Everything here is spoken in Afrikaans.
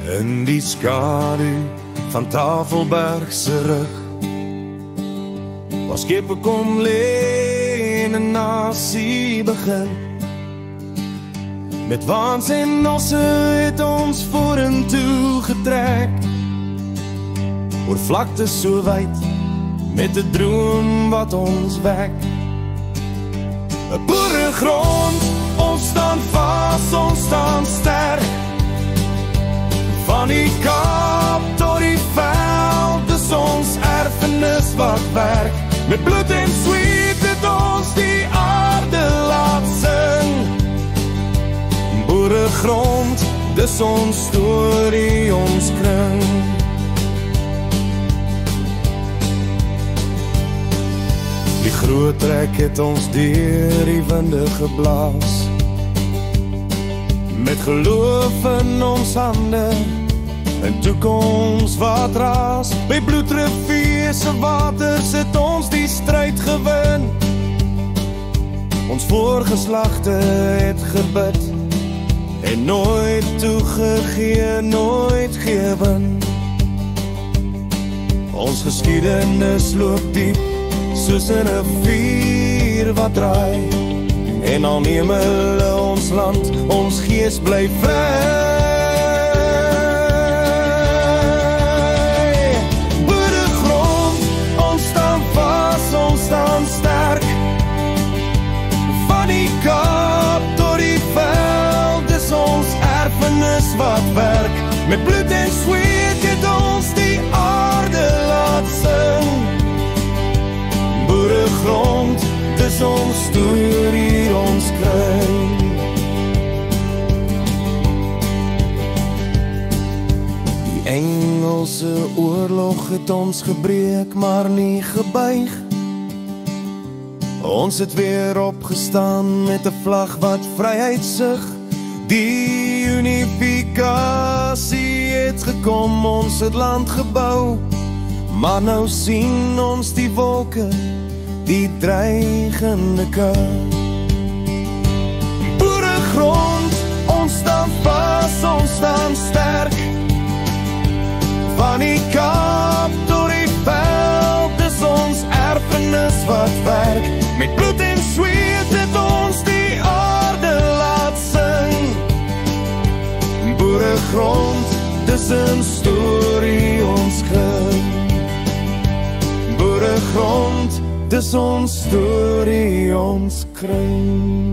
In die skadu van Tafelbergse rug, waar skepe kom lê en 'n nasie begin. Met waans en osse het ons vorentoe getrek, oor vlaktes so wyd, met 'n droom wat ons wek. 'n boeregrond, ons staan vas, ons staan sterk. Van die Kaap tot die veld, dis ons erfenis wat werk. Met bloed en sweet het ons die aarde laat sing. Boeregrond, dis ons storie, ons kring. Die groot trek het ons deur die winde geblaas, met geloof in ons hande, 'n toekoms wat raas. By Bloedrivier se waters het ons die stryd gewin. Ons voorgeslagte het gebid en nooit toegegee, nooit gewen. Ons geskiedenis loop diep, soos in 'n vuur wat draai. En al neem hulle ons land, ons gees bly vry. Boeregrond, ons staan vas, ons staan sterk. Van die Kaap tot die veld, dis ons erfenis wat werk. Met bloed en sweet het ons die aarde laat sing. Boeregrond, dis ons storie, ons kry. Die Engelse oorlog het ons gebreek, maar nie gebuig. Ons het weer opgestaan met 'n vlag wat vryheid sug. Die unifikasie het gekom, ons het land gebou. Maar nou sien ons die wolke, die dreigende kou. Boeregrond, ons staan vas, ons staan sterk. Van die Kaap tot die veld, dis ons erfenis wat werk. Met bloed en sweet het ons die aarde laat sing. Boeregrond, dis 'n storie, ons kring. Boeregrond, dis ons storie, ons kring.